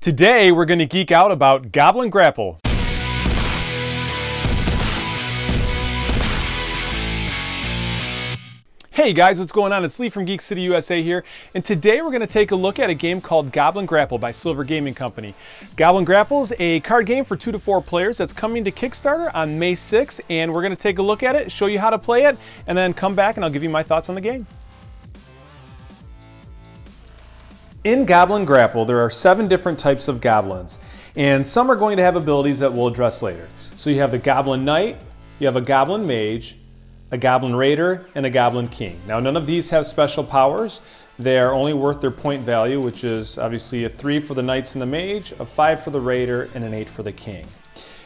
Today we're going to geek out about Goblin Grapple. Hey guys, what's going on? It's Lee from Geek City, USA here, and today we're going to take a look at a game called Goblin Grapple by Silver Gaming Company. Goblin Grapple is a card game for 2 to 4 players that's coming to Kickstarter on May 6th, and we're going to take a look at it, show you how to play it, and then come back and I'll give you my thoughts on the game. In Goblin Grapple, there are 7 different types of goblins, and some are going to have abilities that we'll address later. So you have the Goblin Knight, you have a Goblin Mage, a Goblin Raider, and a Goblin King. Now none of these have special powers. They are only worth their point value, which is obviously a 3 for the Knights and the Mage, a 5 for the Raider, and an 8 for the King.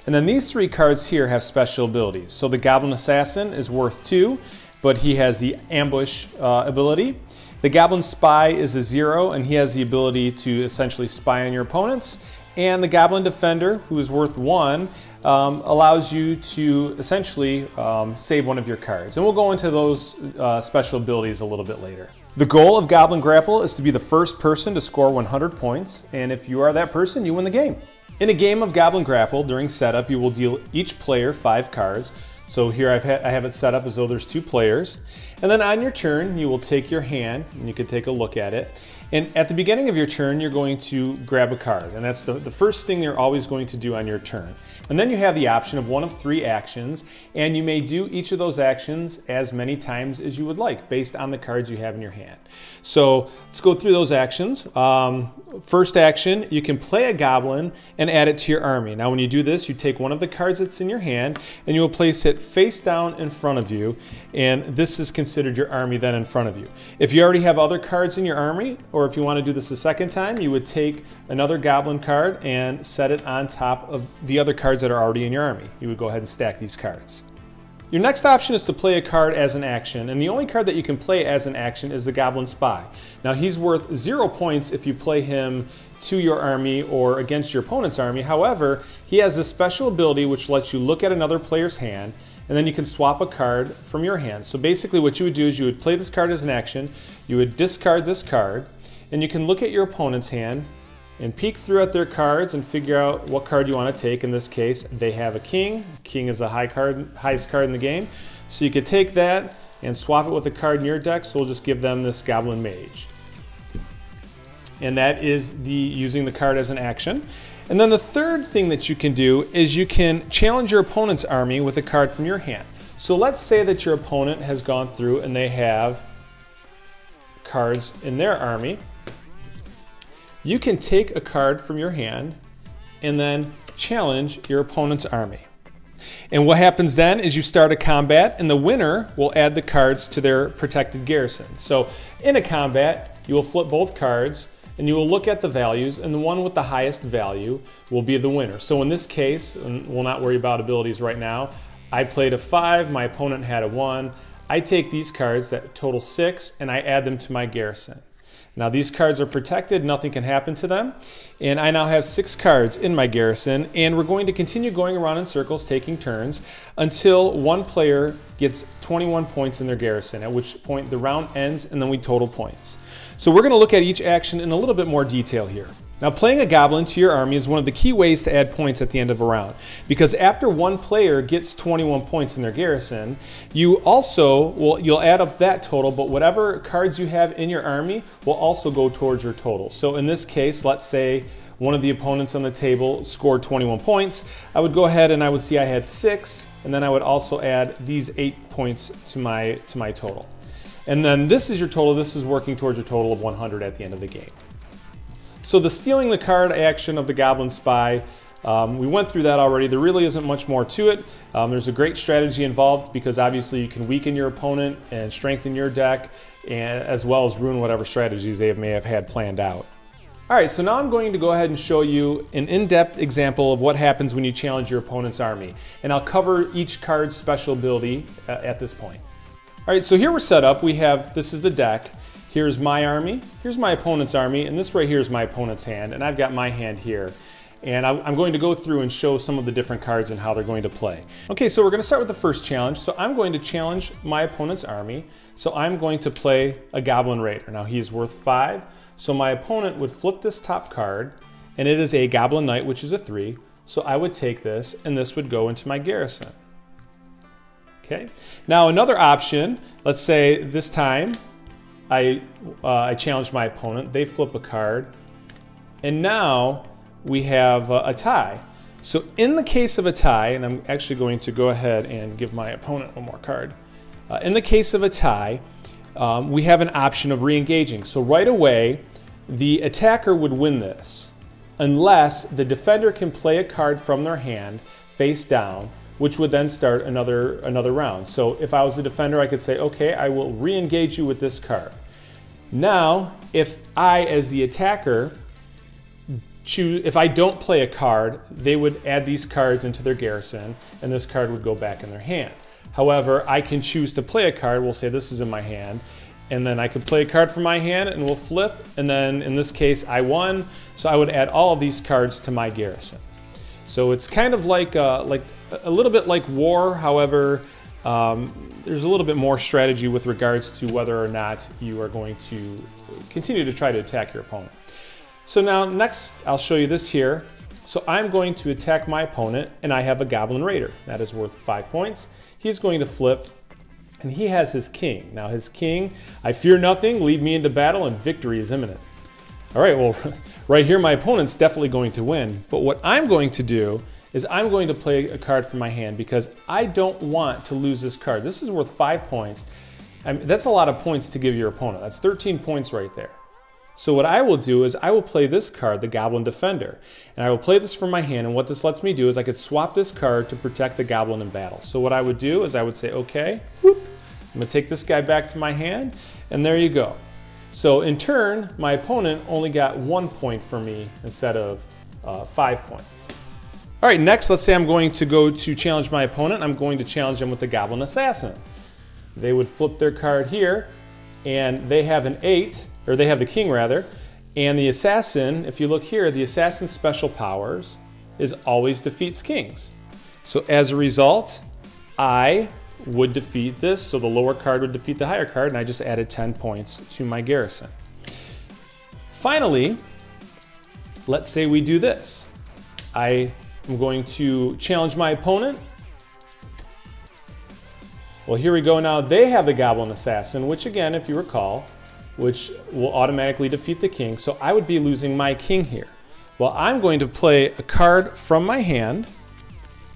And then these 3 cards here have special abilities. So the Goblin Assassin is worth 2, but he has the Ambush ability. The Goblin Spy is a 0, and he has the ability to essentially spy on your opponents. And the Goblin Defender, who is worth 1, allows you to essentially save one of your cards. And we'll go into those special abilities a little bit later. The goal of Goblin Grapple is to be the first person to score 100 points, and if you are that person, you win the game. In a game of Goblin Grapple, during setup, you will deal each player 5 cards. So here I have it set up as though there's 2 players. And then on your turn, you will take your hand, and you can take a look at it. And at the beginning of your turn, you're going to grab a card. And that's the first thing you're always going to do on your turn. And then you have the option of one of 3 actions, and you may do each of those actions as many times as you would like, based on the cards you have in your hand. So let's go through those actions. First action, you can play a goblin and add it to your army. Now when you do this, you take one of the cards that's in your hand, and you will place it face down in front of you, and this is considered your army then in front of you. If you already have other cards in your army, or if you want to do this a second time, you would take another goblin card and set it on top of the other cards that are already in your army. You would go ahead and stack these cards. Your next option is to play a card as an action, and the only card that you can play as an action is the Goblin Spy. Now he's worth 0 points if you play him to your army or against your opponent's army. However, he has this special ability which lets you look at another player's hand, and then you can swap a card from your hand. So basically what you would do is you would play this card as an action, you would discard this card, and you can look at your opponent's hand and peek through at their cards and figure out what card you want to take. In this case, they have a king. King is the highest card in the game. So you could take that and swap it with a card in your deck, so we'll just give them this Goblin Mage. And that is using the card as an action. And then the third thing that you can do is you can challenge your opponent's army with a card from your hand. So let's say that your opponent has gone through and they have cards in their army. You can take a card from your hand and then challenge your opponent's army. And what happens then is you start a combat, and the winner will add the cards to their protected garrison. So in a combat, you will flip both cards and you will look at the values, and the one with the highest value will be the winner. So in this case, and we'll not worry about abilities right now, I played a 5, my opponent had a 1. I take these cards that total 6 and I add them to my garrison. Now these cards are protected, nothing can happen to them, and I now have 6 cards in my garrison, and we're going to continue going around in circles, taking turns, until one player gets 21 points in their garrison, at which point the round ends and then we total points. So we're going to look at each action in a little bit more detail here. Now playing a goblin to your army is one of the key ways to add points at the end of a round, because after one player gets 21 points in their garrison, you also you'll add up that total, but whatever cards you have in your army will also go towards your total. So in this case, let's say one of the opponents on the table scored 21 points. I would go ahead and I would see I had 6, and then I would also add these 8 points to my total. And then this is your total. This is working towards your total of 100 at the end of the game. So the stealing the card action of the Goblin Spy, we went through that already. There really isn't much more to it. There's a great strategy involved, because obviously you can weaken your opponent and strengthen your deck, and as well as ruin whatever strategies they may have had planned out. All right, so now I'm going to go ahead and show you an in-depth example of what happens when you challenge your opponent's army. And I'll cover each card's special ability at this point. All right, so here we're set up. This is the deck. Here's my army, here's my opponent's army, and this right here is my opponent's hand, and I've got my hand here. And I'm going to go through and show some of the different cards and how they're going to play. Okay, so we're going to start with the first challenge. So I'm going to challenge my opponent's army. So I'm going to play a Goblin Raider. Now he's worth 5, so my opponent would flip this top card, and it is a Goblin Knight, which is a 3. So I would take this, and this would go into my garrison. Okay. Now another option, let's say this time I challenge my opponent, they flip a card, and now we have a tie. So in the case of a tie, and I'm actually going to go ahead and give my opponent one more card. In the case of a tie, we have an option of re-engaging. So right away, the attacker would win this unless the defender can play a card from their hand face down, which would then start another round. So if I was a defender, I could say, okay, I will re-engage you with this card. Now, if I, as the attacker, if I don't play a card, they would add these cards into their garrison, and this card would go back in their hand. However, I can choose to play a card. We'll say this is in my hand, and then I could play a card from my hand, and we'll flip, and then in this case, I won, so I would add all of these cards to my garrison. So it's kind of like a little bit like war. However, there's a little bit more strategy with regards to whether or not you are going to continue to try to attack your opponent. So now next I'll show you this here. So I'm going to attack my opponent, and I have a Goblin Raider. That is worth 5 points. He's going to flip, and he has his king. Now his king, I fear nothing, lead me into battle, and victory is imminent. All right, well, right here my opponent's definitely going to win. But what I'm going to do is I'm going to play a card from my hand because I don't want to lose this card. This is worth 5 points. I mean, that's a lot of points to give your opponent. That's 13 points right there. So what I will do is I will play this card, the Goblin Defender, and I will play this from my hand, and what this lets me do is I could swap this card to protect the Goblin in battle. So what I would do is I would say, okay, whoop, I'm gonna take this guy back to my hand, and there you go. So in turn, my opponent only got 1 point for me instead of 5 points. All right, next, let's say I'm going to go to challenge my opponent. I'm going to challenge them with the Goblin Assassin. They would flip their card here, and they have an 8, or they have the king rather, and the assassin, if you look here, the assassin's special powers is always defeats kings. So as a result, I would defeat this, so the lower card would defeat the higher card, and I just added 10 points to my garrison. Finally, let's say we do this. I am going to challenge my opponent. Well, here we go now. They have the Goblin Assassin, which again, if you recall, which will automatically defeat the king. So I would be losing my king here. Well, I'm going to play a card from my hand,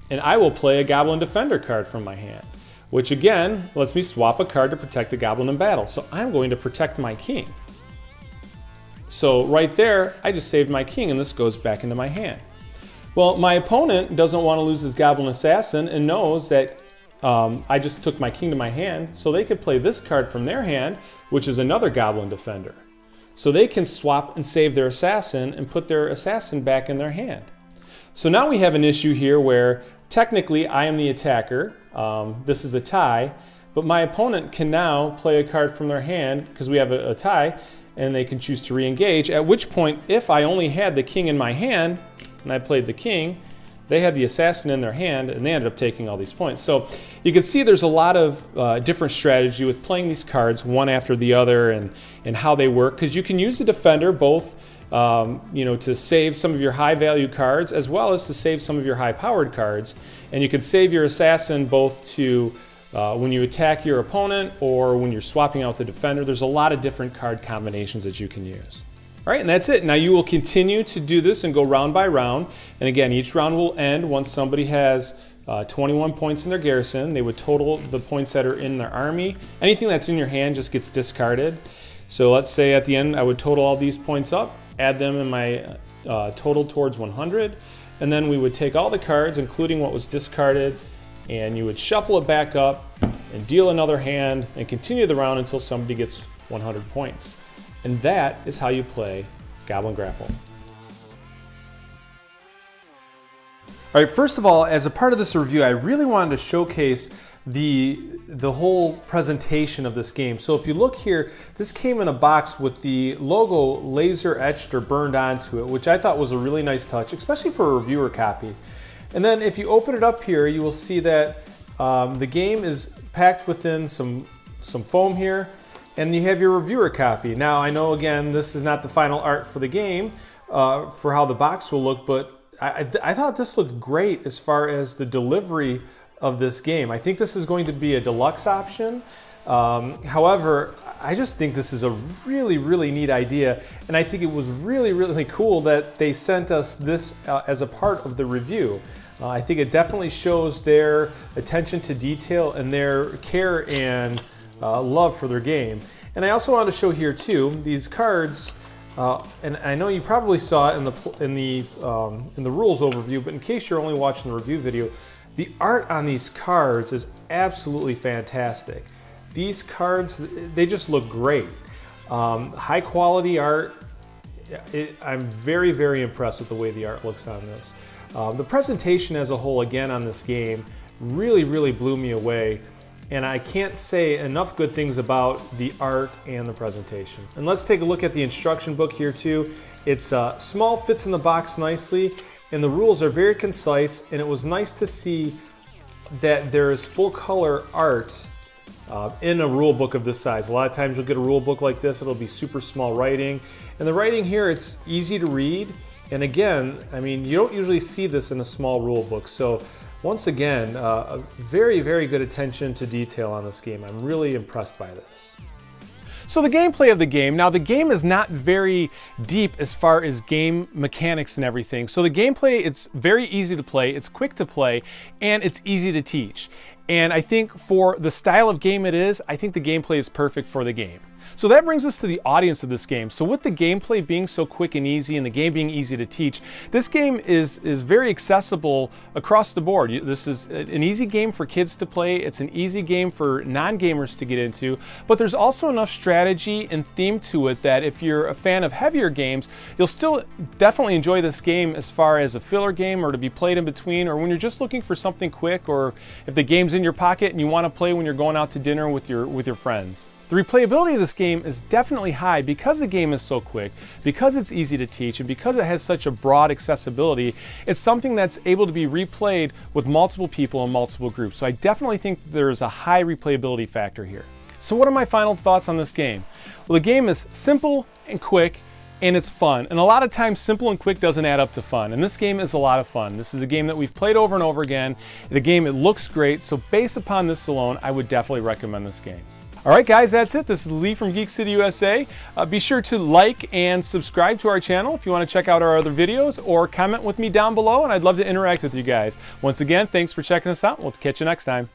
and I will play a Goblin Defender card from my hand, which again lets me swap a card to protect the Goblin in battle. So I'm going to protect my king. So right there, I just saved my king, and this goes back into my hand. Well, my opponent doesn't want to lose his Goblin Assassin and knows that I just took my king to my hand, so they could play this card from their hand, which is another Goblin Defender. So they can swap and save their assassin and put their assassin back in their hand. So now we have an issue here where technically I am the attacker. This is a tie, but my opponent can now play a card from their hand because we have a tie, and they can choose to re-engage, at which point if I only had the king in my hand and I played the king, they had the assassin in their hand, and they ended up taking all these points. So you can see there's a lot of different strategy with playing these cards one after the other and how they work, because you can use the defender both to save some of your high value cards as well as to save some of your high powered cards. And you can save your assassin both to when you attack your opponent or when you're swapping out the defender. There's a lot of different card combinations that you can use. All right, and that's it. Now you will continue to do this and go round by round. And again, each round will end once somebody has 21 points in their garrison. They would total the points that are in their army. Anything that's in your hand just gets discarded. So let's say at the end I would total all these points up, add them in my total towards 100, and then we would take all the cards, including what was discarded, and you would shuffle it back up and deal another hand and continue the round until somebody gets 100 points. And that is how you play Goblin Grapple. All right, first of all, as a part of this review, I really wanted to showcase the whole presentation of this game. So if you look here, this came in a box with the logo laser etched or burned onto it, which I thought was a really nice touch, especially for a reviewer copy. And then if you open it up here, you will see that the game is packed within some foam here, and you have your reviewer copy. Now I know again this is not the final art for the game, for how the box will look, but I thought this looked great as far as the delivery of this game. I think this is going to be a deluxe option. However, I just think this is a really, really neat idea, and I think it was really, really cool that they sent us this as a part of the review. I think it definitely shows their attention to detail and their care and love for their game. And I also want to show here too, these cards, and I know you probably saw it in the rules overview, but in case you're only watching the review video, the art on these cards is absolutely fantastic. These cards, they just look great. High quality art. I'm very, very impressed with the way the art looks on this. The presentation as a whole, again, on this game really, really blew me away. And I can't say enough good things about the art and the presentation. And let's take a look at the instruction book here too. It's small, fits in the box nicely, and the rules are very concise, and it was nice to see that there's full color art in a rule book of this size. A lot of times you'll get a rule book like this, it'll be super small writing. And the writing here, it's easy to read. And again, I mean, you don't usually see this in a small rule book. So once again, a very, very good attention to detail on this game. I'm really impressed by this. So the gameplay of the game, now the game is not very deep as far as game mechanics and everything. So the gameplay, it's very easy to play, it's quick to play, and it's easy to teach. And I think for the style of game it is, I think the gameplay is perfect for the game. So that brings us to the audience of this game. So with the gameplay being so quick and easy and the game being easy to teach, this game is very accessible across the board. This is an easy game for kids to play. It's an easy game for non-gamers to get into, but there's also enough strategy and theme to it that if you're a fan of heavier games, you'll still definitely enjoy this game as far as a filler game or to be played in between, or when you're just looking for something quick, or if the game's in your pocket and you want to play when you're going out to dinner with your friends. The replayability of this game is definitely high because the game is so quick, because it's easy to teach, and because it has such a broad accessibility. It's something that's able to be replayed with multiple people in multiple groups. So I definitely think there's a high replayability factor here. So what are my final thoughts on this game? Well, the game is simple and quick, and it's fun. And a lot of times simple and quick doesn't add up to fun. And this game is a lot of fun. This is a game that we've played over and over again. The game, it looks great. So based upon this alone, I would definitely recommend this game. All right, guys, that's it. This is Lee from Geek City, USA. Be sure to like and subscribe to our channel if you want to check out our other videos, or comment with me down below, and I'd love to interact with you guys. Once again, thanks for checking us out. We'll catch you next time.